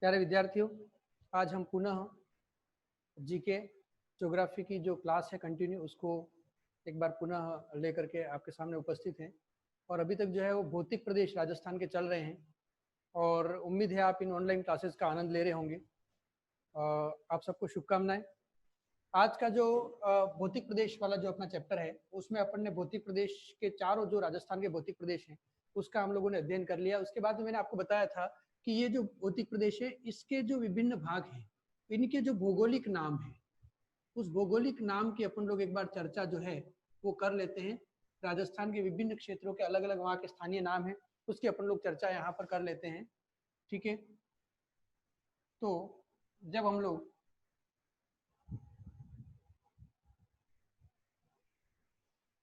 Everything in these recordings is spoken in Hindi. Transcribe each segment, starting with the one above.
प्यारे विद्यार्थियों, आज हम पुनः जीके ज्योग्राफी की जो क्लास है कंटिन्यू उसको एक बार पुनः लेकर के आपके सामने उपस्थित हैं। और अभी तक जो है वो भौतिक प्रदेश राजस्थान के चल रहे हैं और उम्मीद है आप इन ऑनलाइन क्लासेस का आनंद ले रहे होंगे। आप सबको शुभकामनाएं। आज का जो भौतिक प्रदेश वाला जो अपना चैप्टर है उसमें अपन ने भौतिक प्रदेश के चारों जो राजस्थान के भौतिक प्रदेश हैं उसका हम लोगों ने अध्ययन कर लिया। उसके बाद में मैंने आपको बताया था कि ये जो भौतिक प्रदेश है इसके जो विभिन्न भाग हैं, इनके जो भौगोलिक नाम है, उस भौगोलिक नाम की अपन लोग एक बार चर्चा जो है वो कर लेते हैं। राजस्थान के विभिन्न क्षेत्रों के अलग अलग वहाँ के स्थानीय नाम है, उसकी अपन लोग चर्चा यहाँ पर कर लेते हैं। ठीक है, तो जब हम लोग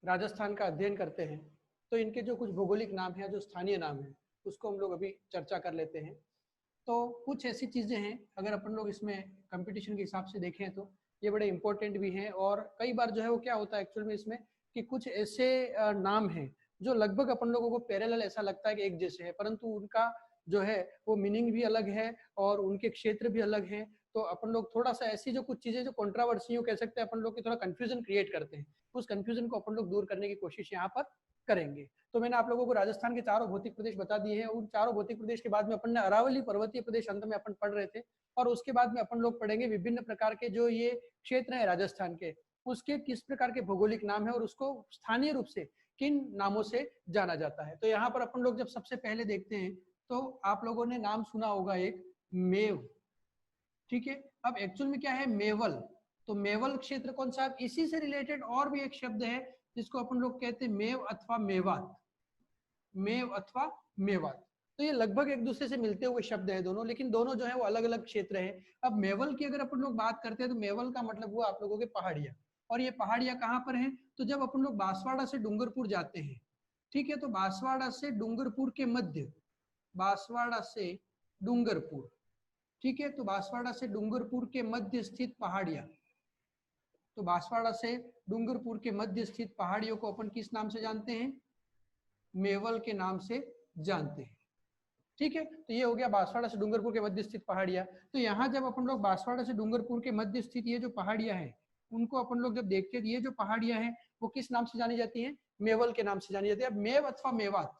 राजस्थान का अध्ययन करते हैं तो इनके जो कुछ भौगोलिक नाम है, जो स्थानीय नाम है, उसको हम लोग अभी चर्चा कर लेते हैं। तो कुछ ऐसी चीजें हैं, अगर अपन लोग इसमें कंपटीशन के हिसाब से देखें तो ये बड़े इंपॉर्टेंट भी हैं। और कई बार जो है वो क्या होता है एक्चुअल में इसमें कि कुछ ऐसे नाम हैं जो लगभग अपन लोगों को पैरेलल ऐसा लगता है कि एक जैसे है, परंतु उनका जो है वो मीनिंग भी अलग है और उनके क्षेत्र भी अलग हैं। तो अपन लोग थोड़ा सा ऐसी जो कुछ चीजें जो कंट्रोवर्सी कह सकते हैं अपन लोग की थोड़ा कंफ्यूजन क्रिएट करते हैं, उस कंफ्यूजन को अपन लोग दूर करने की कोशिश यहाँ पर करेंगे। तो मैंने आप लोगों को राजस्थान के चारों भौतिक प्रदेश बता दिए हैं। उन चारों भौतिक प्रदेश के बाद में अपन ने अरावली पर्वतीय प्रदेश अंत में अपन पढ़ रहे थे, और उसके बाद में अपन लोग पढ़ेंगे विभिन्न प्रकार के जो ये क्षेत्र है राजस्थान के, उसके किस प्रकार के भौगोलिक नाम है और उसको स्थानीय रूप से किन नामों से जाना जाता है। तो यहाँ पर अपन लोग जब सबसे पहले देखते हैं तो आप लोगों ने नाम सुना होगा एक मेव। ठीक है, अब एक्चुअल में क्या है मेवल, तो मेवल क्षेत्र कौन सा, इसी से रिलेटेड और भी एक शब्द है जिसको अपन लोग कहते हैं मेव अथवा मेवात, मेव अथवा मेवात। तो ये लगभग एक दूसरे से मिलते हुए शब्द है दोनों, लेकिन दोनों जो है वो अलग अलग क्षेत्र है। अब मेवल की अगर अपन लोग बात करते हैं तो मेवल का मतलब हुआ आप लोगों के पहाड़ियां, और ये पहाड़ियां कहाँ पर हैं, तो जब अपन लोग बांसवाड़ा से डूंगरपुर जाते हैं, ठीक है, तो बांसवाड़ा से डूंगरपुर के मध्य, बांसवाड़ा से डूंगरपुर, ठीक है, तो बांसवाड़ा से डूंगरपुर के मध्य स्थित पहाड़ियां, तो बांसवाड़ा से डूंगरपुर के मध्य स्थित पहाड़ियों को अपन किस नाम से जानते हैं, मेवल के नाम से जानते हैं। ठीक है, तो ये हो गया बांसवाड़ा से डूंगरपुर के मध्य स्थित पहाड़ियां। तो यहाँ जब अपन लोग बांसवाड़ा से डूंगरपुर के मध्य स्थित ये जो पहाड़ियां हैं उनको अपन लोग जब देखते हैं, ये जो पहाड़ियां हैं वो किस नाम से जानी जाती हैं, मेवल के नाम से जानी जाती है। अब मेव अथवा मेवात,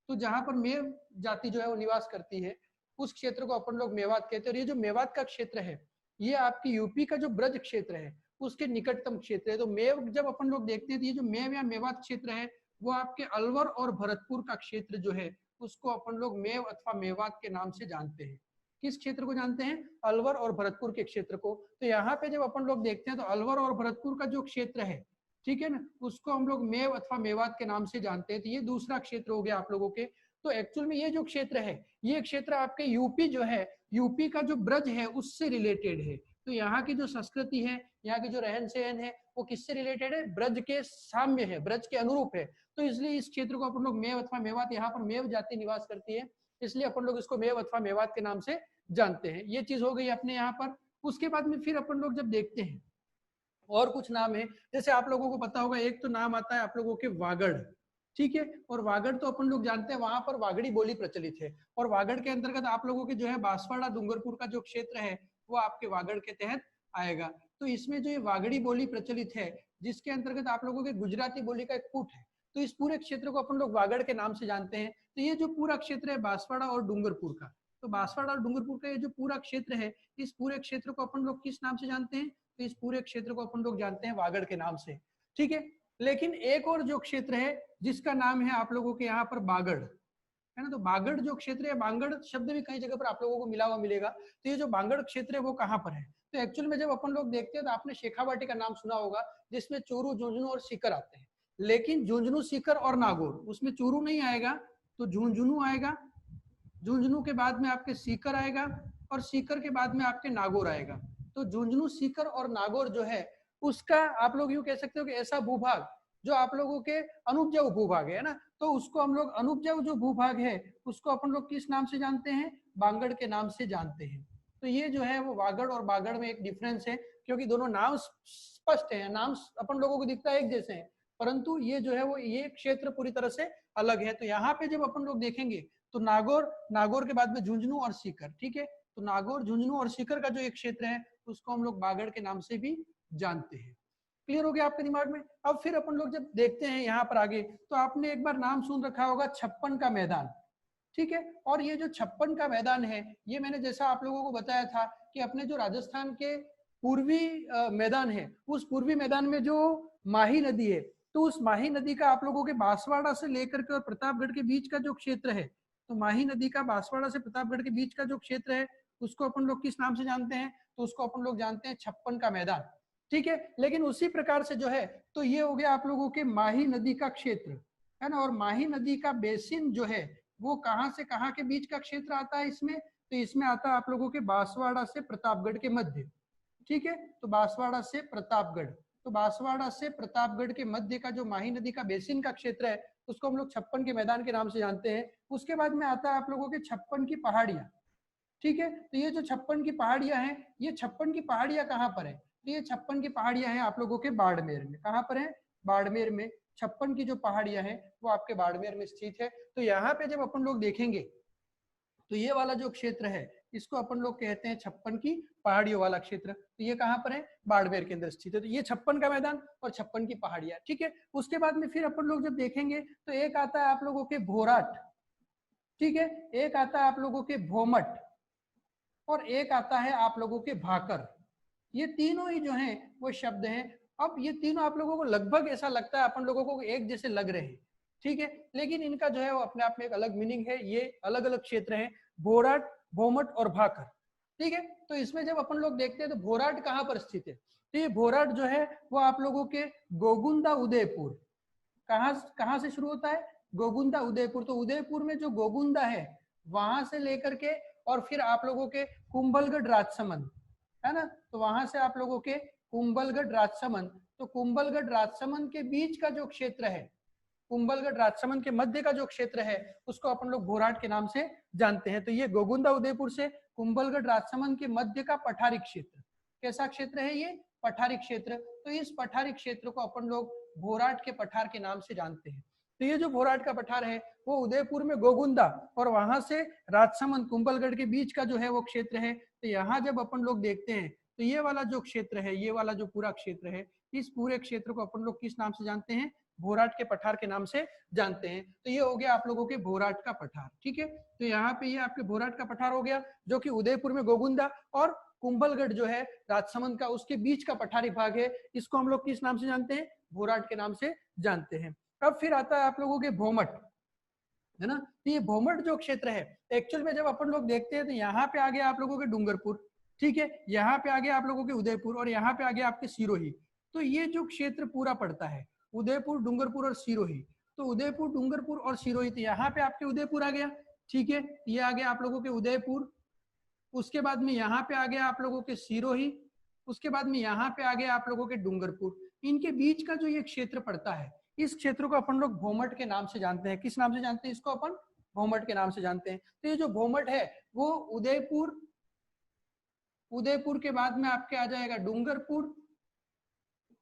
तो जहां पर मेव जाति जो है वो निवास करती है उस क्षेत्र को अपन लोग मेवात कहते हैं। और ये जो मेवात का क्षेत्र है ये आपकी यूपी का जो ब्रज क्षेत्र है उसके निकटतम क्षेत्र है। तो मेव जब अपन लोग देखते हैं तो ये जो मेव या मेवात क्षेत्र है वो आपके अलवर और भरतपुर का क्षेत्र जो है उसको अपन लोग मेव अथवा मेवात के नाम से जानते हैं। किस क्षेत्र को जानते हैं, अलवर और भरतपुर के क्षेत्र को। तो यहाँ पे जब अपन लोग देखते हैं तो अलवर और भरतपुर का जो क्षेत्र है, ठीक है ना, उसको हम लोग मेव अथवा मेवात के नाम से जानते हैं। तो ये दूसरा क्षेत्र हो गया आप लोगों के। तो एक्चुअल में ये जो क्षेत्र है ये क्षेत्र आपके यूपी जो है, यूपी का जो ब्रज है उससे रिलेटेड है। तो यहाँ की जो संस्कृति है, यहाँ की जो रहन सहन है वो किससे रिलेटेड है, ब्रज के साम्य है, ब्रज के अनुरूप है। तो इसलिए इस क्षेत्र को अपन लोग मेव अथवा मेवात, यहाँ पर मेव जाति निवास करती है इसलिए अपन लोग इसको मेव अथवा मेवात के नाम से जानते हैं। ये चीज हो गई अपने यहाँ पर। उसके बाद में फिर अपन लोग जब देखते हैं और कुछ नाम है, जैसे आप लोगों को पता होगा एक तो नाम आता है आप लोगों के वागड़, ठीक है, और वागड़ तो अपन लोग जानते हैं वहां पर वागड़ी बोली प्रचलित है। और वागड़ के अंतर्गत आप लोगों के जो है बांसवाड़ा डूंगरपुर का जो क्षेत्र है वो आपके वागड़ के तहत आएगा। तो इसमें जो ये वागड़ी बोली प्रचलित है जिसके अंतर्गत आप लोगों के गुजराती बोली का एक कूट है, तो इस पूरे क्षेत्र को अपन लोग वागड़ के नाम से जानते हैं। तो ये जो पूरा क्षेत्र है बांसवाड़ा और डूंगरपुर का, तो बांसवाड़ा और डूंगरपुर का ये जो पूरा क्षेत्र है इस पूरे क्षेत्र को अपन लोग किस नाम से जानते हैं, तो इस पूरे क्षेत्र को अपन लोग जानते हैं वागड़ के नाम से। ठीक है, लेकिन एक और जो क्षेत्र है जिसका नाम है आप लोगों के यहाँ पर बागड़, है ना, तो बागड़ जो क्षेत्र है, बांगड़ शब्द भी कई जगह पर आप लोगों को मिला हुआ मिलेगा। तो ये जो बांगड़ क्षेत्र है वो कहाँ पर है, तो एक्चुअल में जब अपन लोग देखते हैं तो आपने शेखावाटी का नाम सुना होगा जिसमें चूरू, झुंझुनू और सीकर आते हैं। लेकिन झुंझुनू, सीकर और नागौर, उसमें चूरू नहीं आएगा तो झुंझुनू आएगा, झुंझुनू के बाद में आपके सीकर आएगा और सीकर के बाद में आपके नागौर आएगा। तो झुंझुनू, सीकर और नागौर जो है उसका आप लोग यूं कह सकते हो कि ऐसा भूभाग जो आप लोगों के अनुपजाऊ भूभाग है ना, तो उसको हम लोग अनुपजाऊ जो भूभाग है उसको अपन लोग किस नाम से जानते हैं, बांगड़ के नाम से जानते हैं। तो ये जो है वो वागड़ और बागड़ में एक डिफरेंस है, क्योंकि दोनों नाम स्पष्ट है, नाम अपन लोगों को दिखता है एक जैसे है, परंतु ये जो है वो ये क्षेत्र पूरी तरह से अलग है। तो यहाँ पे जब अपन लोग देखेंगे तो नागौर, नागौर के बाद में झुंझुनू और सीकर, ठीक है, तो नागौर, झुंझुनू और सीकर का जो एक क्षेत्र है उसको हम लोग बागड़ के नाम से भी जानते हैं। क्लियर हो गया आपके दिमाग में? अब फिर अपन लोग जब देखते हैं यहाँ पर आगे, तो आपने एक बार नाम सुन रखा होगा 56 का मैदान, ठीक है। और ये जो 56 का मैदान है, ये मैंने जैसा आप लोगों को बताया था कि अपने जो राजस्थान के पूर्वी मैदान है, उस पूर्वी मैदान में जो माही नदी है, तो उस माही नदी का आप लोगों के बांसवाड़ा से लेकर के और प्रतापगढ़ के बीच का जो क्षेत्र है, तो माही नदी का बांसवाड़ा से प्रतापगढ़ के बीच का जो क्षेत्र है उसको अपन लोग किस नाम से जानते हैं? तो उसको अपन लोग जानते हैं 56 का मैदान, ठीक है। लेकिन उसी प्रकार से जो है, तो ये हो गया आप लोगों के माही नदी का क्षेत्र, है ना। और माही नदी का बेसिन जो है वो कहां से कहां के बीच का क्षेत्र आता है इसमें? तो इसमें आता है आप लोगों के बांसवाड़ा से प्रतापगढ़ के मध्य, ठीक है। तो बांसवाड़ा से प्रतापगढ़, तो बांसवाड़ा से प्रतापगढ़ के मध्य का जो माही नदी का बेसिन का क्षेत्र है उसको हम लोग 56 के मैदान के नाम से जानते हैं। उसके बाद में आता है आप लोगों के 56 की पहाड़ियां, ठीक है। तो ये जो 56 की पहाड़ियां हैं, ये 56 की पहाड़ियां कहाँ पर है? तो ये 56 की पहाड़ियां हैं आप लोगों के बाड़मेर में। कहाँ पर है? बाड़मेर में 56 की जो पहाड़ियां हैं वो आपके बाड़मेर में स्थित है। तो यहाँ पे जब अपन लोग देखेंगे तो ये वाला जो क्षेत्र है इसको अपन लोग कहते हैं 56 की पहाड़ियों वाला क्षेत्र। तो ये कहाँ पर है? बाड़मेर के अंदर स्थित है। तो ये 56 का मैदान और 56 की पहाड़ियां, ठीक है। उसके बाद में फिर अपन लोग जब देखेंगे तो एक आता है आप लोगों के भोराट, ठीक है, एक आता है आप लोगों के भोमट और एक आता है आप लोगों के भाकर। ये तीनों ही जो हैं वो शब्द हैं। अब ये तीनों आप लोगों को लगभग ऐसा लगता है अपन लोगों को एक जैसे लग रहे हैं, ठीक है, लेकिन इनका जो है वो अपने आप में एक अलग मीनिंग है। ये अलग अलग क्षेत्र हैं, भोराट, भोमट और भाकर, ठीक है। तो इसमें जब अपन लोग देखते हैं तो भोराट कहाँ पर स्थित है? तो ये भोराट जो है वो आप लोगों के गोगुंदा उदयपुर, कहाँ से शुरू होता है? गोगुंदा उदयपुर। तो उदयपुर में जो गोगुंदा है वहां से लेकर के और फिर आप लोगों के कुंभलगढ़ राजसमंद, है ना, तो वहां से आप लोगों के कुंभलगढ़ राजसमंद, तो कुंभलगढ़ राजसमंद के बीच का जो क्षेत्र है, कुंभलगढ़ राजसमंद के मध्य का जो क्षेत्र है उसको अपन लोग भोराट के नाम से जानते हैं। तो ये गोगुंदा उदयपुर से कुंभलगढ़ राजसमंद के मध्य का पठारी क्षेत्र, कैसा क्षेत्र है ये? पठारी क्षेत्र। तो इस पठारी क्षेत्र को अपन लोग भोराट के पठार के नाम से जानते हैं। तो ये जो भोराट का पठार है वो उदयपुर में गोगुंदा और वहां से राजसमंद कुंभलगढ़ के बीच का जो है वो क्षेत्र है। तो यहाँ जब अपन लोग देखते हैं तो ये वाला जो क्षेत्र है, ये वाला जो पूरा क्षेत्र है, इस पूरे क्षेत्र को अपन लोग किस नाम से जानते हैं? भोराट के पठार के नाम से जानते हैं। तो ये हो गया आप लोगों के भोराट का पठार, ठीक है। तो यहाँ पे ये आपके भोराट का पठार हो गया जो कि उदयपुर में गोगुंदा और कुंभलगढ़ जो है राजसमंद का उसके बीच का पठारी भाग है, इसको हम लोग किस नाम से जानते हैं? भोराट के नाम से जानते हैं। अब फिर आता है आप लोगों के भोमट, है ना। तो ये भोमट जो क्षेत्र है एक्चुअल में जब अपन लोग देखते हैं तो यहाँ पे आ गया आप लोगों के डूंगरपुर, ठीक है, यहाँ पे आ गया आप लोगों के उदयपुर और यहाँ पे आ गया आपके सिरोही। तो ये जो क्षेत्र पूरा पड़ता है उदयपुर, डूंगरपुर और सिरोही, तो उदयपुर, डूंगरपुर और सिरोही, तो यहाँ पे आपके उदयपुर आ गया, ठीक है, ये आ गया आप लोगों के उदयपुर। उसके बाद में यहाँ पे आ गया आप लोगों के सिरोही, उसके बाद में यहाँ पे आ गया आप लोगों के डूंगरपुर। इनके बीच का जो ये क्षेत्र पड़ता है इस क्षेत्र को अपन लोग भोमट के नाम से जानते हैं। किस नाम से जानते हैं इसको? अपन भोमट के नाम से जानते हैं। तो ये जो भोमट है वो उदयपुर, उदयपुर के बाद में आपके आ जाएगा डूंगरपुर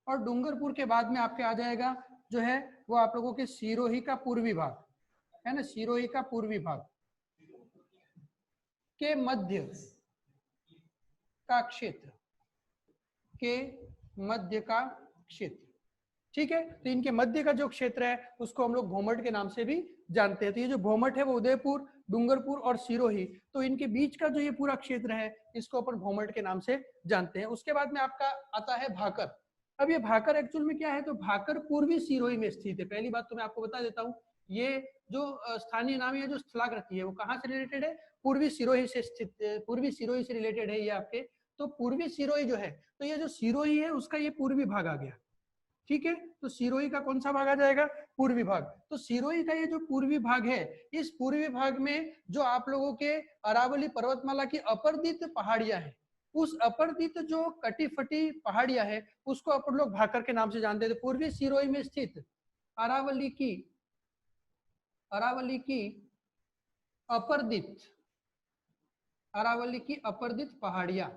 और डूंगरपुर के बाद में आपके आ जाएगा जो है वो आप लोगों के सिरोही का पूर्वी भाग, है ना, सिरोही का पूर्वी भाग के मध्य का क्षेत्र, के मध्य का क्षेत्र, ठीक है। तो इनके मध्य का जो क्षेत्र है उसको हम लोग भोमट के नाम से भी जानते हैं। तो ये जो भोमट है वो उदयपुर, डूंगरपुर और सिरोही, तो इनके बीच का जो ये पूरा क्षेत्र है इसको अपन भोमट के नाम से जानते हैं। उसके बाद में आपका आता है भाकर। अब ये भाकर एक्चुअल में क्या है? तो भाकर पूर्वी सिरोही में स्थित है। पहली बात तो मैं आपको बता देता हूँ, ये जो स्थानीय नाम है, जो स्थलाकृति है, वो कहाँ से रिलेटेड है? पूर्वी सिरोही से स्थित, पूर्वी सिरोही से रिलेटेड है ये आपके। तो पूर्वी सिरोही जो है, तो ये जो सिरोही है उसका ये पूर्वी भाग आ गया, ठीक है। तो सिरोही का कौन सा भाग आ जाएगा? पूर्वी भाग। तो सिरोही का ये जो पूर्वी भाग है, इस पूर्वी भाग में जो आप लोगों के अरावली पर्वतमाला की अपरदित पहाड़ियां हैं, उस अपरदित जो कटी फटी पहाड़ियां हैं उसको अपन लोग भाकर के नाम से जानते हैं। पूर्वी सिरोही में स्थित अरावली की अपरदित, अरावली की अपरदित पहाड़ियां,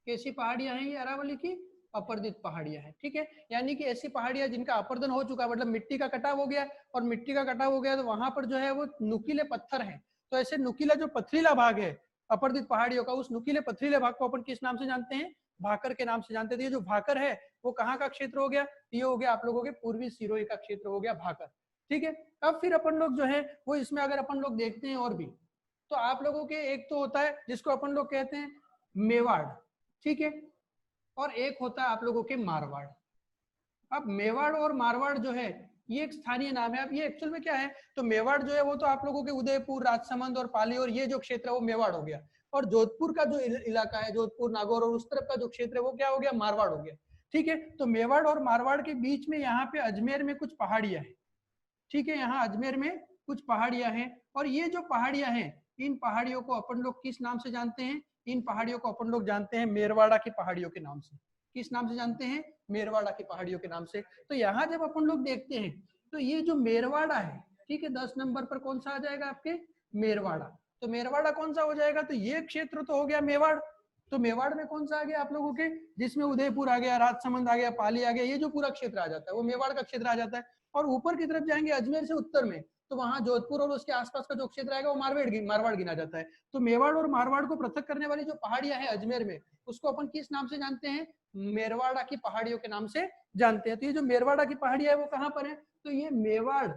कैसी पहाड़ियां हैं ये? अरावली की अपरदित पहाड़ियां हैं, ठीक है। यानी कि ऐसी पहाड़ियां जिनका अपर्दन हो चुका है, मतलब मिट्टी का कटाव हो गया, और मिट्टी का कटाव हो गया तो वहां पर जो है वो नुकीले पत्थर हैं। तो ऐसे नुकीला जो पथरीला भाग है अपर्दित पहाड़ियों का उस नुकीले पथरीले भाग को अपन किस नाम से जानते हैं? भाकर के नाम से जानते थे। ये जो भाकर है वो कहाँ का क्षेत्र हो गया? ये हो गया आप लोगों के पूर्वी सिरोही का क्षेत्र हो गया भाकर। ठीक है, अब फिर अपन लोग जो है वो इसमें अगर अपन लोग देखते हैं और भी, तो आप लोगों के एक तो होता है जिसको अपन लोग कहते हैं मेवाड़, ठीक है, और एक होता है आप लोगों के मारवाड़। अब मेवाड़ और मारवाड़ जो है ये एक स्थानीय नाम है। अब ये एक्चुअल में क्या है, तो मेवाड़ जो है वो तो आप लोगों के उदयपुर, राजसमंद और पाली और ये जो क्षेत्र है वो मेवाड़ हो गया, और जोधपुर का जो इलाका है, जोधपुर, नागौर और उस तरफ का जो क्षेत्र है वो क्या हो गया? मारवाड़ हो गया। ठीक है, तो मेवाड़ और मारवाड़ के बीच में यहाँ पे अजमेर में कुछ पहाड़ियां हैं। ठीक है, यहाँ अजमेर में कुछ पहाड़ियां हैं, और ये जो पहाड़ियां हैं इन पहाड़ियों को अपन लोग किस नाम से जानते हैं? इन पहाड़ियों को अपन लोग जानते हैं मेरवाड़ा की पहाड़ियों के नाम से। किस नाम से जानते हैं? मेरवाड़ा की पहाड़ियों के नाम से। तो यहाँ जब अपन लोग देखते हैं तो ये जो मेरवाड़ा है, ठीक है, 10 नंबर पर कौन सा आ जाएगा आपके? मेरवाड़ा। तो मेरवाड़ा कौन सा हो जाएगा? तो ये क्षेत्र तो हो गया मेवाड़। तो मेवाड़ में कौन सा आ गया आप लोगों के? जिसमें उदयपुर आ गया, राजसमंद आ गया, पाली आ गया, ये जो पूरा क्षेत्र आ जाता है वो मेवाड़ का क्षेत्र आ जाता है। और ऊपर की तरफ जाएंगे अजमेर से उत्तर में, तो वहां जोधपुर और उसके आसपास का जो क्षेत्र आएगा वो मारवाड़ गिना जाता है। तो मेवाड़ और मारवाड़ को पृथक करने वाली जो पहाड़ियां हैं अजमेर में, उसको अपन किस नाम से जानते हैं? मेरवाड़ा की पहाड़ियों के नाम से जानते हैं। तो ये जो मेरवाड़ा की पहाड़ियां है वो कहाँ पर है? तो ये मेवाड़,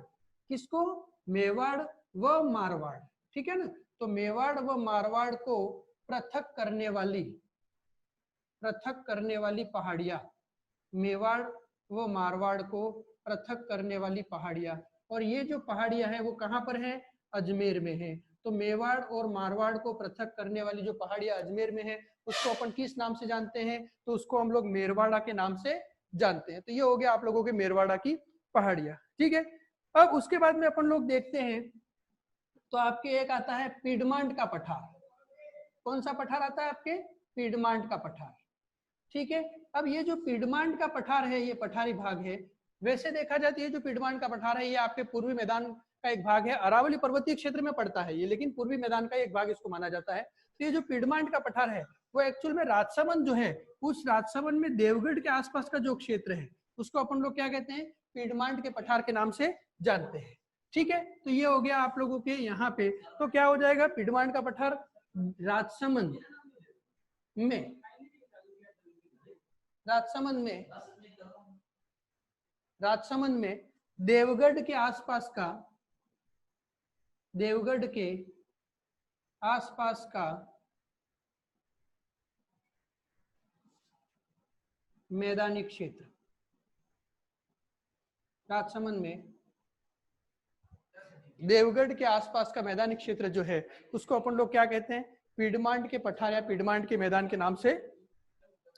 किसको? मेवाड़ व मारवाड़, ठीक है ना। तो मेवाड़ व मारवाड़ को पृथक करने वाली पहाड़ियां, मेवाड़ व मारवाड़ को पृथक करने वाली पहाड़ियां, और ये जो पहाड़ियां हैं वो कहाँ पर है? अजमेर में है। तो मेवाड़ और मारवाड़ को पृथक करने वाली जो पहाड़ियां अजमेर में है उसको अपन किस नाम से जानते हैं? तो उसको हम लोग मेरवाड़ा के नाम से जानते हैं। तो ये हो गया आप लोगों के मेरवाड़ा की पहाड़ियां, ठीक है। अब उसके बाद में अपन लोग देखते हैं तो आपके एक आता है पीडमांट का पठार। कौन सा पठार आता है आपके? पीडमांट का पठार, ठीक है। अब ये जो पीडमांट का पठार है ये पठारी भाग है। वैसे देखा जाए तो ये जो पीडमांट का पठार है ये आपके पूर्वी मैदान का एक भाग है, अरावली पर्वतीय क्षेत्र में पड़ता है ये, लेकिन पूर्वी मैदान का एक भाग इसको माना जाता है। तो ये जो पीडमांट का पठार है वो एक्चुअल में राजसमंद जो है, उस राजसमंद में देवगढ़ के आसपास का जो क्षेत्र है उसको अपन लोग क्या कहते हैं? पीडमांट के पठार के नाम से जानते हैं, ठीक है। तो ये हो गया आप लोगों के यहाँ पे। तो क्या हो जाएगा? पीडमांट का पठार राजसमंद में, राजसमंद में देवगढ़ के आसपास का मैदानी क्षेत्र, राजसमंद में देवगढ़ के आसपास का मैदानी क्षेत्र जो है उसको अपन लोग क्या कहते हैं? पीडमांट के पठार या पीडमांट के मैदान के नाम से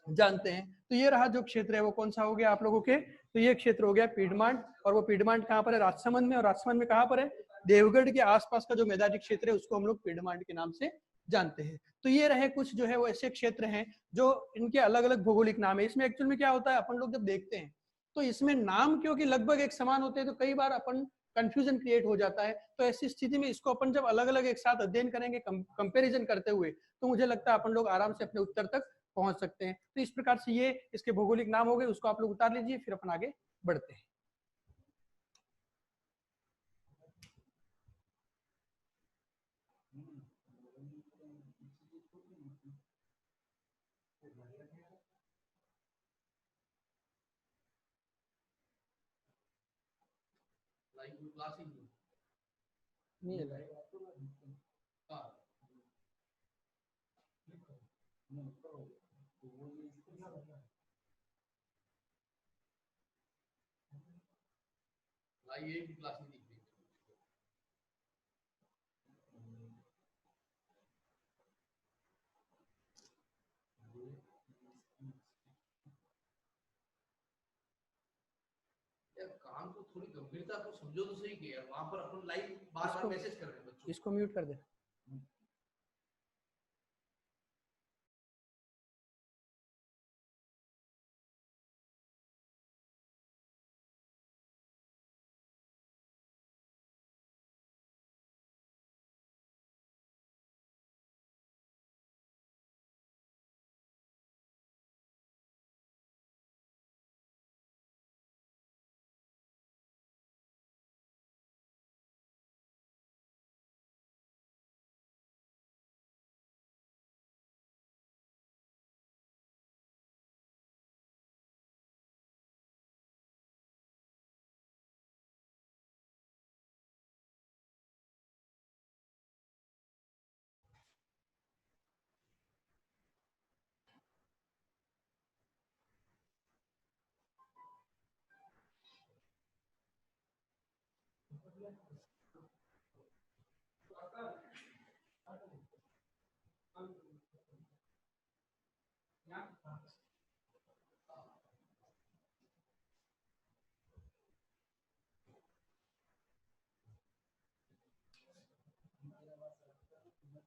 जानते हैं। तो ये रहा जो क्षेत्र है वो कौन सा हो गया आप लोगों के? तो ये क्षेत्र हो गया पीडमांट, और वो पीडमांट कहाँ पर है? राजसमंद में। और राजसमंद में कहाँ पर है? देवगढ़ के आसपास का जो मैदानी क्षेत्र है उसको हम लोग पीडमांट के नाम से जानते हैं। तो ये रहे कुछ जो है वो ऐसे क्षेत्र हैं जो इनके अलग अलग भौगोलिक नाम है। इसमें एक्चुअल में क्या होता है अपन लोग जब देखते हैं तो इसमें नाम क्योंकि लगभग एक समान होते हैं तो कई बार अपन कंफ्यूजन क्रिएट हो जाता है। तो ऐसी स्थिति में इसको अपन जब अलग अलग एक साथ अध्ययन करेंगे कंपैरिजन करते हुए, तो मुझे लगता है अपन लोग आराम से अपने उत्तर तक पहुंच सकते हैं। तो इस प्रकार से ये इसके भौगोलिक नाम हो गए, उसको आप लोग उतार लीजिए, फिर अपन आगे बढ़ते हैं। नहीं है काम को थोड़ी गंभीरता को समझो तो सही किया, वहां पर अपन लाइव बार बार मैसेज कर रहे हैं बच्चों। इसको म्यूट कर दे।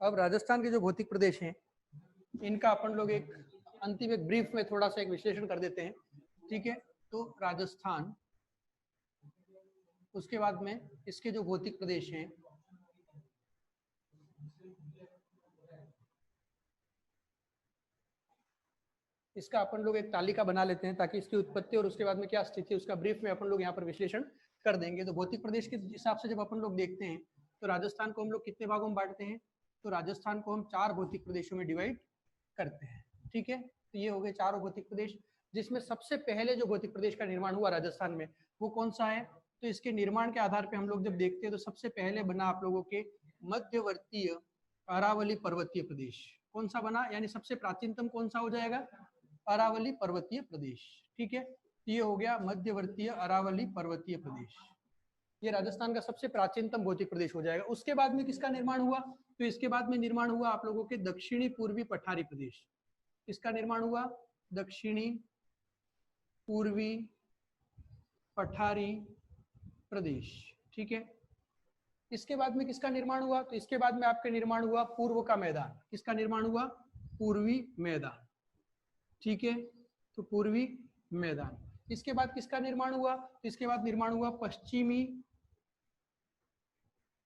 अब राजस्थान के जो भौतिक प्रदेश हैं इनका अपन लोग एक अंतिम एक ब्रीफ में थोड़ा सा एक विश्लेषण कर देते हैं, ठीक है। तो राजस्थान, उसके बाद में इसके जो भौतिक प्रदेश हैं, इसका अपन लोग एक तालिका बना लेते हैं ताकि इसकी उत्पत्ति और उसके बाद में क्या स्थिति है उसका ब्रीफ में अपन लोग यहाँ पर विश्लेषण कर देंगे। तो भौतिक प्रदेश के हिसाब से जब अपन लोग देखते हैं तो राजस्थान को हम लोग कितने भागों में बांटते हैं, तो राजस्थान को हम 4 भौतिक प्रदेशों में डिवाइड करते हैं, ठीक है। तो ये हो गए 4 भौतिक प्रदेश, जिसमें सबसे पहले जो भौतिक प्रदेश का निर्माण हुआ राजस्थान में वो कौन सा है, तो इसके निर्माण के आधार पर हम लोग जब देखते हैं तो सबसे पहले बना आप लोगों के मध्यवर्तीय अरावली पर्वतीय प्रदेश। कौन सा बना, यानी सबसे प्राचीनतम कौन सा हो जाएगा, अरावली पर्वतीय प्रदेश, ठीक है। ये हो गया मध्यवर्तीय अरावली पर्वतीय प्रदेश, ये राजस्थान का सबसे प्राचीनतम भौतिक प्रदेश हो जाएगा। उसके बाद में किसका निर्माण हुआ, तो इसके बाद में निर्माण हुआ आप लोगों के दक्षिणी पूर्वी पठारी प्रदेश। इसका निर्माण हुआ दक्षिणी पूर्वी पठारी प्रदेश, ठीक है। इसके बाद में किसका निर्माण हुआ, तो इसके बाद में आपका निर्माण हुआ पूर्व का मैदान। किसका निर्माण हुआ, पूर्वी मैदान, ठीक है। तो पूर्वी मैदान। इसके बाद किसका निर्माण हुआ, तो इसके बाद निर्माण हुआ पश्चिमी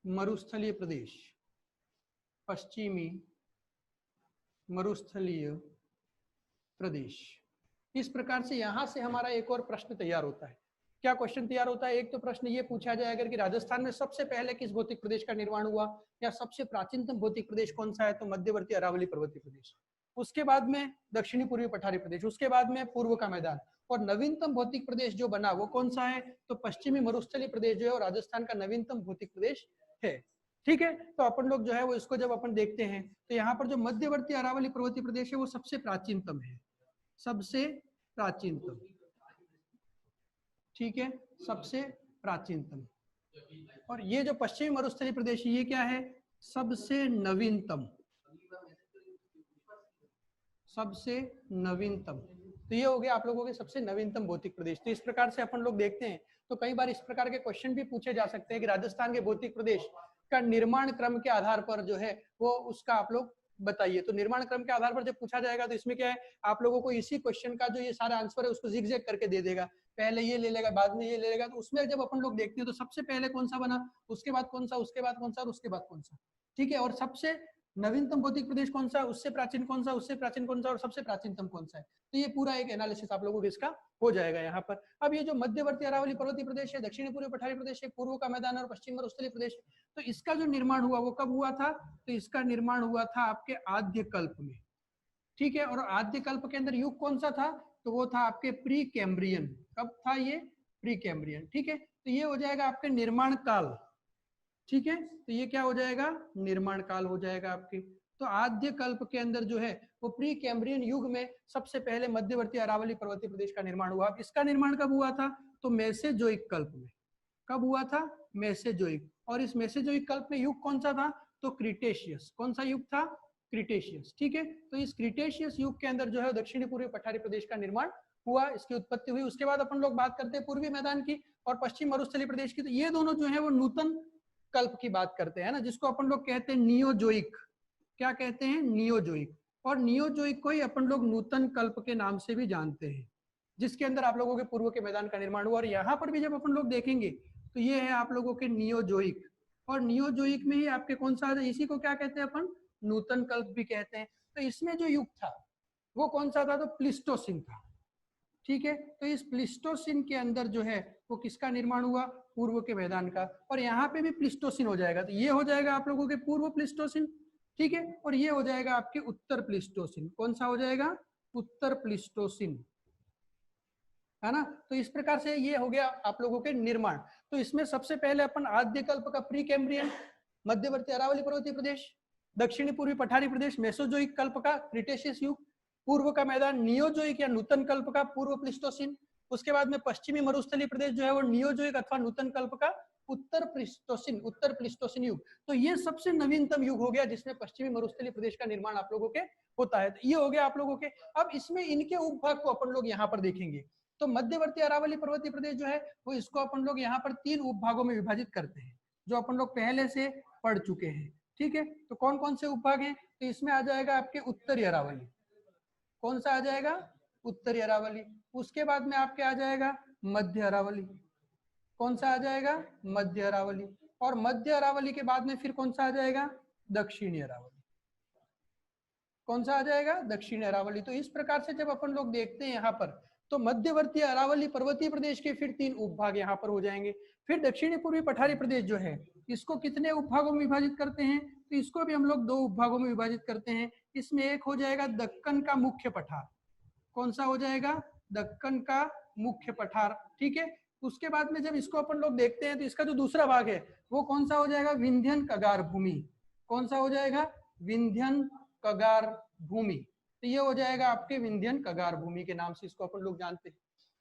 मरुस्थलीय प्रदेश, पश्चिमी मरुस्थलीय प्रदेश। इस प्रकार से यहां से हमारा एक और प्रश्न तैयार होता है। क्या क्वेश्चन तैयार होता है, एक तो प्रश्न ये पूछा जाएगा कि राजस्थान में सबसे पहले किस भौतिक प्रदेश का निर्माण हुआ, या सबसे प्राचीनतम भौतिक प्रदेश कौन सा है, तो मध्यवर्ती अरावली पर्वतीय प्रदेश। उसके बाद में दक्षिणी पूर्वी पठारी प्रदेश, उसके बाद में पूर्व का मैदान, और नवीनतम भौतिक प्रदेश जो बना वो कौन सा है, तो पश्चिमी मरुस्थलीय प्रदेश जो है राजस्थान का नवीनतम भौतिक प्रदेश है, ठीक है। तो अपन लोग जो है वो इसको जब अपन देखते हैं तो यहाँ पर जो मध्यवर्ती अरावली पर्वतीय प्रदेश है वो सबसे प्राचीनतम है, सबसे प्राचीनतम, ठीक है, सबसे प्राचीनतम। और ये जो पश्चिमी मरुस्थलीय प्रदेश ये क्या है, सबसे नवीनतम, सबसे नवीनतम। तो ये हो गया आप लोगों के सबसे नवीनतम भौतिक प्रदेश। तो इस प्रकार से अपन लोग देखते हैं तो कई बार इस प्रकार के क्वेश्चन भी पूछे जा सकते हैं कि राजस्थान के भौतिक प्रदेश का निर्माण क्रम के आधार पर जो है वो उसका आप लोग बताइए। तो निर्माण क्रम के आधार पर जब पूछा जाएगा तो इसमें क्या है, आप लोगों को इसी क्वेश्चन का जो ये सारा आंसर है उसको जिगजैग करके दे देगा, पहले ये ले लेगा बाद में ये ले लेगा। तो उसमें जब अपन लोग देखते हैं तो सबसे पहले कौन सा बना, उसके बाद कौन सा, उसके बाद कौन सा, और उसके बाद कौन सा, ठीक है। और सबसे नवीनतम भौतिक प्रदेश कौन सा, उससे प्राचीन कौन सा, उससे प्राचीन कौन सा, और सबसे प्राचीनतम कौन सा है। तो ये पूरा एक एनालिसिस आप लोगों को इसका हो जाएगा यहाँ पर। अब ये जो मध्यवर्ती अरावली पर्वतीय प्रदेश है, दक्षिणी पूर्वी पठारी प्रदेश है, पूर्व का मैदान और पश्चिम मरुस्थलीय प्रदेश, तो इसका जो निर्माण हुआ वो कब हुआ था, तो इसका निर्माण हुआ था आपके आद्य कल्प में, ठीक है। और आद्य कल्प के अंदर युग कौन सा था, तो वो था आपके प्री कैम्ब्रियन। कब था ये, प्री कैम्ब्रियन, ठीक है। तो ये हो जाएगा आपके निर्माण काल, ठीक है। तो ये क्या हो जाएगा, निर्माण काल हो जाएगा आपके। तो आद्य कल्प के अंदर जो है वो प्री कैम्ब्रियन युग में सबसे पहले मध्यवर्ती अरावली पर्वतीय प्रदेश का निर्माण हुआ। इसका निर्माण कब हुआ था, तो मेसेजोइक कल्प में। कब हुआ था, मेसेजोइक। और इस मेसेजोइक कल्प में युग कौन सा था, तो क्रिटेशियस। कौन सा युग था, क्रिटेशियस, ठीक है। तो इस क्रिटेशियस युग के अंदर जो है दक्षिणी पूर्वी पठारी प्रदेश का निर्माण हुआ, इसकी उत्पत्ति हुई। उसके बाद अपन लोग बात करते हैं पूर्वी मैदान की और पश्चिम मरुस्थलीय प्रदेश की। तो ये दोनों जो है वो नूतन कल्प की बात करते हैं ना, जिसको अपन लोग कहते हैं नियोजोइक। क्या कहते हैं, नियोजोइक। और नियोजोइक को ही अपन लोग नूतन कल्प के नाम से भी जानते हैं, जिसके अंदर आप लोगों के पूर्व के मैदान का निर्माण हुआ। और यहाँ पर भी जब अपन लोग देखेंगे तो ये है आप लोगों के नियोजोइक। और नियोजोइक में ही आपके कौन सा, इसी को क्या कहते हैं अपन, नूतन कल्प भी कहते हैं। तो इसमें जो युग था वो कौन सा था, तो प्लिस्टोसिन था, ठीक है। तो इस प्लिस्टोसिन के अंदर जो है वो किसका निर्माण हुआ, पूर्व के मैदान का। और यहाँ पे भी प्लिस्टोसिन हो जाएगा, तो ये हो जाएगा आप लोगों के पूर्व प्लिस्टोसिन, ठीक है। और ये हो जाएगा आपके उत्तर प्लिस्टोसिन। कौन सा हो जाएगा, उत्तर प्लिस्टोसिन, है ना। तो इस प्रकार से ये हो गया आप लोगों के निर्माण। तो इसमें सबसे पहले अपन आद्य कल्प का प्री कैम्ब्रियन, मध्यवर्ती अरावली पर्वतीय प्रदेश, दक्षिणी पूर्वी पठारी प्रदेश मेसोजोइक कल्प का क्रिटेशियस युग, पूर्व का मैदान नियोजोइक या नूतन कल्प का पूर्व प्लिस्टोसिन, उसके बाद में पश्चिमी मरुस्थलीय प्रदेश जो है वो नियोजोइक अथवा नूतन कल्प का उत्तर प्लिस्टोसिन युग। तो ये सबसे नवीनतम युग हो गया जिसमें पश्चिमी मरुस्थलीय प्रदेश का निर्माण आप लोगों के होता है। तो ये हो गया आप लोगों के। अब इसमें इनके उपभाग को अपन लोग यहाँ पर देखेंगे। तो मध्यवर्ती अरावली पर्वतीय प्रदेश जो है वो इसको अपन लोग यहाँ पर 3 उपभागों में विभाजित करते हैं, जो अपन लोग पहले से पढ़ चुके हैं। ठीक है, तो कौन कौन से उपभाग हैं? तो इसमें आ जाएगा आपके उत्तरी अरावली। कौन सा आ जाएगा? उत्तरी अरावली। उसके बाद में आपके आ जाएगा मध्य अरावली। कौन सा आ जाएगा? मध्य अरावली। और मध्य अरावली के बाद में फिर कौन सा आ जाएगा? दक्षिणी अरावली। कौन सा आ जाएगा? दक्षिणी अरावली। तो इस प्रकार से जब अपन लोग देखते हैं यहाँ पर, तो मध्यवर्ती अरावली पर्वतीय प्रदेश के फिर 3 उपभाग यहाँ पर हो जाएंगे। फिर दक्षिणी पूर्वी पठारी प्रदेश जो है इसको कितने उपभागों में विभाजित करते हैं? तो इसको भी हम लोग 2 उपभागों में विभाजित करते हैं। इसमें एक हो जाएगा दक्कन का मुख्य पठार। कौन सा हो जाएगा? दक्कन का मुख्य पठार। ठीक है, उसके बाद में जब इसको अपन लोग देखते हैं तो इसका जो दूसरा भाग है वो कौन सा हो जाएगा? विंध्यन कगार भूमि। कौन सा हो जाएगा? विंध्यन कगार भूमि। तो ये हो जाएगा आपके विंध्यन कगार भूमि के नाम से इसको अपन लोग जानते हैं।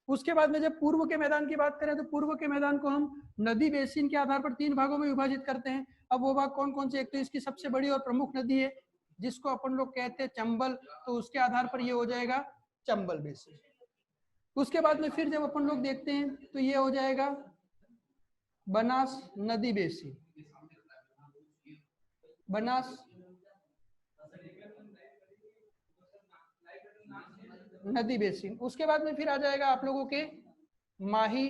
उसके बाद में जब पूर्व के मैदान की बात करें तो पूर्व के मैदान को हम नदी बेसिन के आधार पर 3 भागों में विभाजित करते हैं। अब वो भाग कौन कौन से? एक तो इसकी सबसे बड़ी और प्रमुख नदी है जिसको अपन लोग कहते हैं चंबल, तो उसके आधार पर ये हो जाएगा चंबल बेसिन। उसके बाद में फिर जब अपन लोग देखते हैं तो ये हो जाएगा बनास नदी बेसिन। बनास नदी बेसिन। उसके बाद में फिर आ जाएगा आप लोगों के माही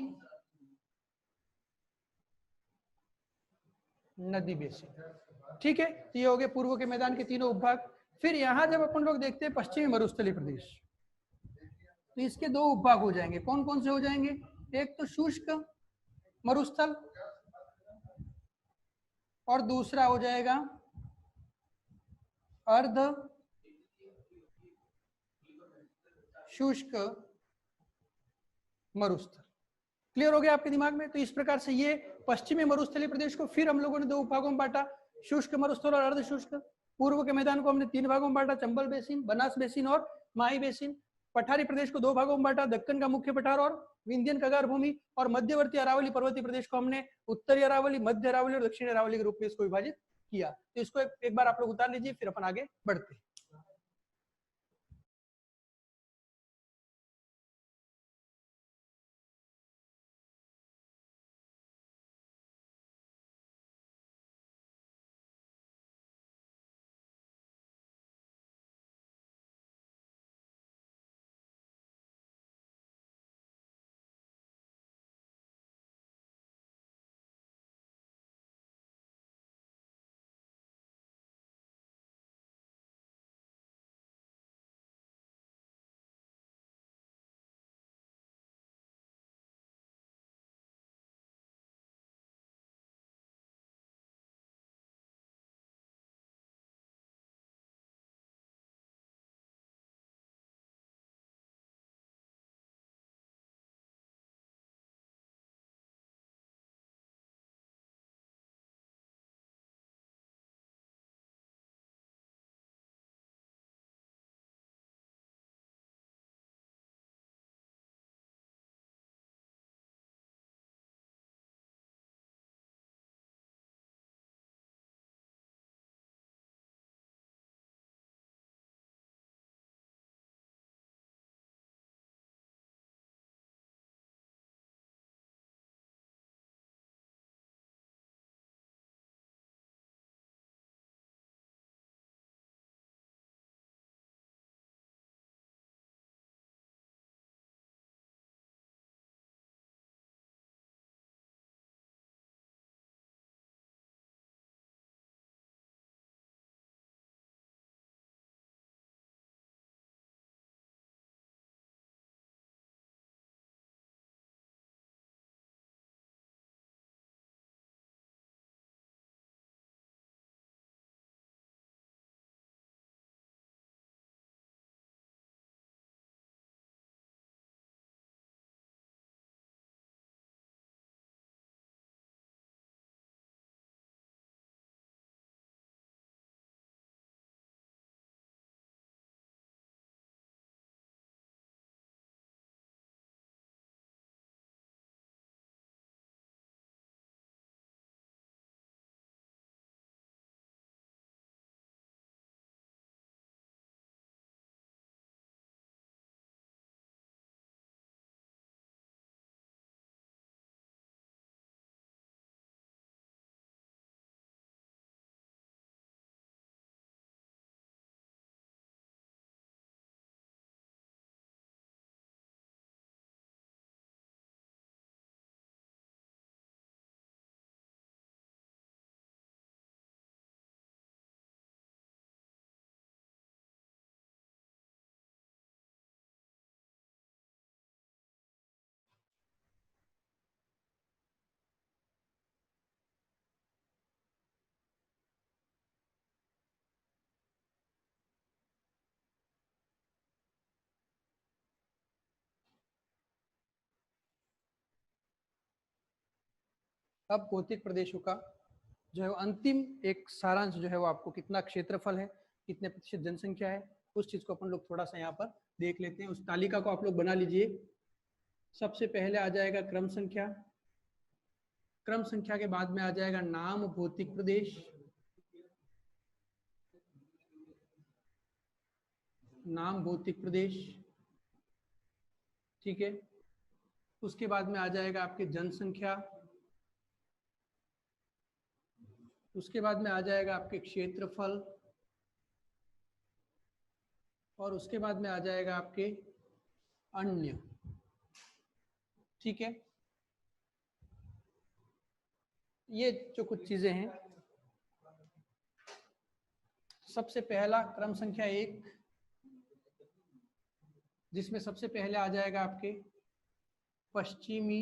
नदी बेसिन। ठीक है, तो ये हो गए पूर्व के मैदान के तीनों उपभाग। फिर यहाँ जब अपन लोग देखते हैं पश्चिमी मरुस्थलीय प्रदेश, तो इसके 2 उपभाग हो जाएंगे। कौन कौन से हो जाएंगे? एक तो शुष्क मरुस्थल और दूसरा हो जाएगा अर्ध शुष्क मरुस्थल। क्लियर हो गया आपके दिमाग में? तो इस प्रकार से ये पश्चिमी मरुस्थलीय प्रदेश को फिर हम लोगों ने 2 उपभागों में बांटा, शुष्क मरुस्थल और अर्ध शुष्क। पूर्व के मैदान को हमने 3 भागों में बांटा, चंबल बेसिन, बनास बेसिन और माही बेसिन। पठारी प्रदेश को 2 भागों में बांटा, दक्कन का मुख्य पठार और विंध्यन कगार भूमि। और मध्यवर्ती अरावली पर्वतीय प्रदेश को हमने उत्तरी अरावली, मध्य अरावली और दक्षिणी अरावली के रूप में इसको विभाजित किया। तो इसको एक बार आप लोग उतार लीजिए, फिर अपन आगे बढ़ते हैं। अब भौतिक प्रदेशों का जो है वो अंतिम एक सारांश जो है वो आपको कितना क्षेत्रफल है, कितने प्रतिशत जनसंख्या है, उस चीज को अपन लोग थोड़ा सा यहाँ पर देख लेते हैं। उस तालिका को आप लोग बना लीजिए। सबसे पहले आ जाएगा क्रम संख्या, क्रम संख्या के बाद में आ जाएगा नाम भौतिक प्रदेश, नाम भौतिक प्रदेश, ठीक है। उसके बाद में आ जाएगा आपके जनसंख्या, उसके बाद में आ जाएगा आपके क्षेत्रफल, और उसके बाद में आ जाएगा आपके अन्य, ठीक है। ये जो कुछ चीजें हैं, सबसे पहला क्रम संख्या 1, जिसमें सबसे पहले आ जाएगा आपके पश्चिमी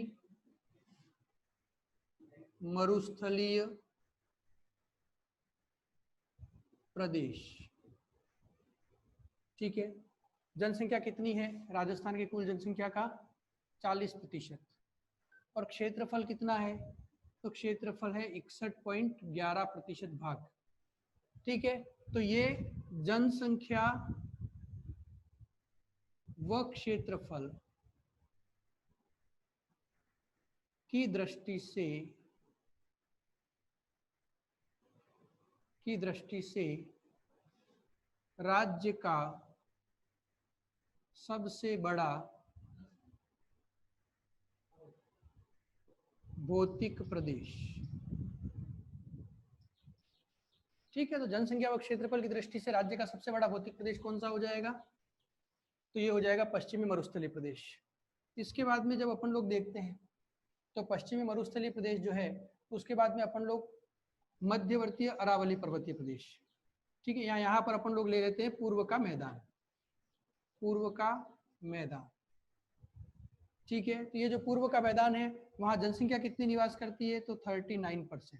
मरुस्थलीय प्रदेश, ठीक है। जनसंख्या कितनी है राजस्थान की कुल जनसंख्या का? 40%। और क्षेत्रफल कितना है? तो क्षेत्रफल है 61.11% भाग, ठीक है। तो ये जनसंख्या व क्षेत्रफल की दृष्टि से राज्य का सबसे बड़ा भौतिक प्रदेश, ठीक है। तो जनसंख्या व क्षेत्रफल की दृष्टि से राज्य का सबसे बड़ा भौतिक प्रदेश कौन सा हो जाएगा? तो ये हो जाएगा पश्चिमी मरुस्थलीय प्रदेश। इसके बाद में जब अपन लोग देखते हैं तो पश्चिमी मरुस्थलीय प्रदेश जो है, उसके बाद में अपन लोग मध्यवर्तीय अरावली पर्वतीय प्रदेश, ठीक है। यहाँ पर अपन लोग ले लेते हैं पूर्व का मैदान, पूर्व का मैदान, ठीक है। तो ये जो पूर्व का मैदान है, वहाँ जनसंख्या कितनी निवास करती है? तो 39%।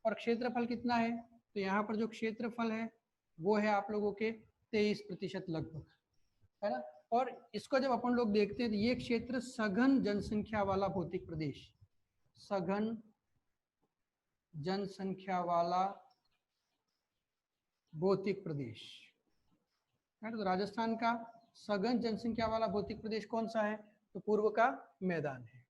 और क्षेत्रफल कितना है? तो यहाँ पर जो क्षेत्रफल है वो है आप लोगों के 23% लगभग, है ना। और इसको जब अपन लोग देखते हैं तो ये क्षेत्र सघन जनसंख्या वाला भौतिक प्रदेश, सघन जनसंख्या वाला भौतिक प्रदेश, है। तो राजस्थान का सघन जनसंख्या वाला भौतिक प्रदेश कौन सा है? तो पूर्व का मैदान है।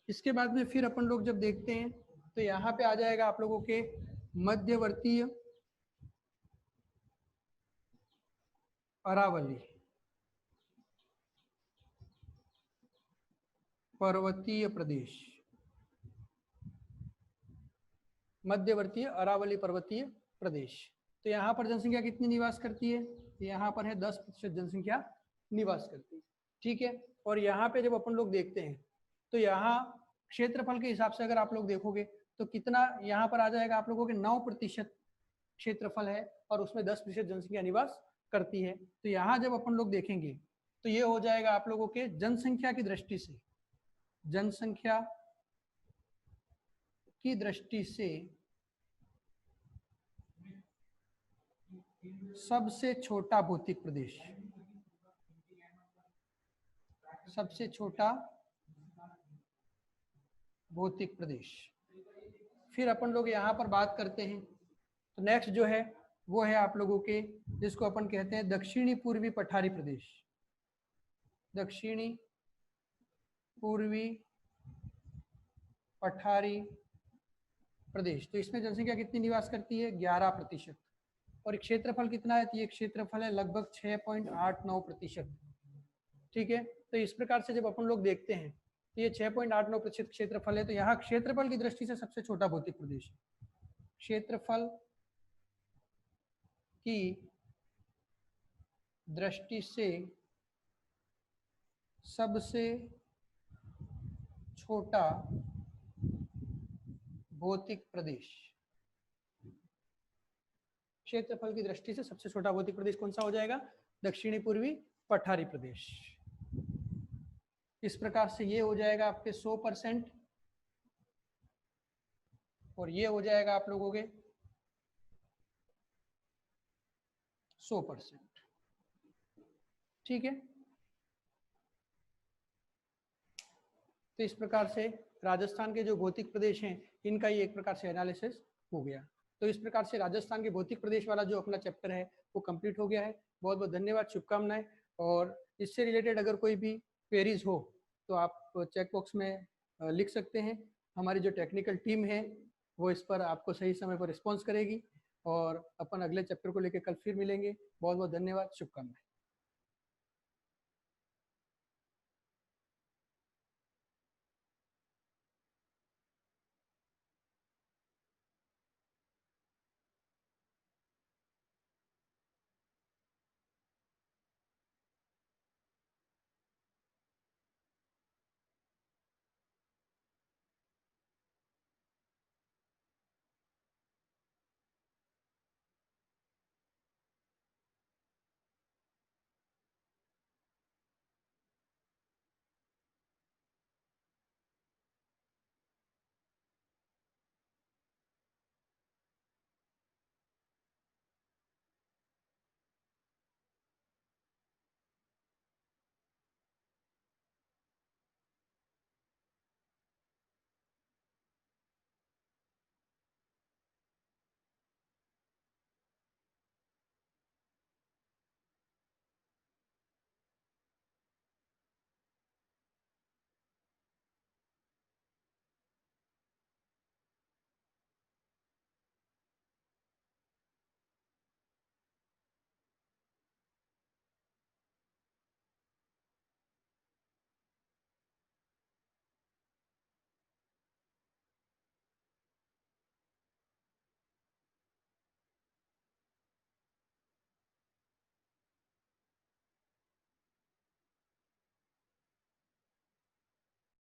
इसके बाद में फिर अपन लोग जब देखते हैं तो यहाँ पे आ जाएगा आप लोगों के मध्यवर्तीय अरावली पर्वतीय प्रदेश, मध्यवर्तीय अरावली पर्वतीय प्रदेश। तो यहाँ पर जनसंख्या कितनी निवास करती है? तो यहाँ पर है 10% जनसंख्या निवास करती है, ठीक है। और यहाँ पे जब अपन लोग देखते हैं तो यहाँ क्षेत्रफल के हिसाब से अगर आप लोग देखोगे तो कितना यहाँ पर आ जाएगा आप लोगों के 9% क्षेत्रफल है, और उसमें 10% जनसंख्या निवास करती है। तो यहाँ जब अपन लोग देखेंगे तो ये हो जाएगा आप लोगों के जनसंख्या की दृष्टि से, जनसंख्या की दृष्टि से सबसे छोटा भौतिक प्रदेश, सबसे छोटा भौतिक प्रदेश। फिर अपन लोग यहाँ पर बात करते हैं तो नेक्स्ट जो है वो है आप लोगों के, जिसको अपन कहते हैं दक्षिणी पूर्वी पठारी प्रदेश, दक्षिणी पूर्वी पठारी प्रदेश। तो इसमें जनसंख्या कितनी निवास करती है? 11%। और क्षेत्रफल कितना है? तो ये क्षेत्रफल है लगभग 6.89%, ठीक है। तो इस प्रकार से जब अपन लोग देखते हैं तो ये 6.89% क्षेत्रफल है। तो यहाँ क्षेत्रफल की दृष्टि से सबसे छोटा भौतिक प्रदेश है, क्षेत्रफल की दृष्टि से सबसे छोटा भौतिक प्रदेश, क्षेत्रफल की दृष्टि से सबसे छोटा भौतिक प्रदेश कौन सा हो जाएगा? दक्षिणी पूर्वी पठारी प्रदेश। इस प्रकार से ये हो जाएगा आपके 100%, और ये हो जाएगा आप लोगों के 100%, ठीक है। तो इस प्रकार से राजस्थान के जो भौतिक प्रदेश हैं इनका ही एक प्रकार से एनालिसिस हो गया। तो इस प्रकार से राजस्थान के भौतिक प्रदेश वाला जो अपना चैप्टर है वो कंप्लीट हो गया है। बहुत बहुत धन्यवाद, शुभकामनाएं। और इससे रिलेटेड अगर कोई भी क्वेरीज हो तो आप चेक बॉक्स में लिख सकते हैं। हमारी जो टेक्निकल टीम है वो इस पर आपको सही समय पर रिस्पॉन्स करेगी और अपन अगले चैप्टर को लेकर कल फिर मिलेंगे। बहुत बहुत धन्यवाद, शुभकामनाएं।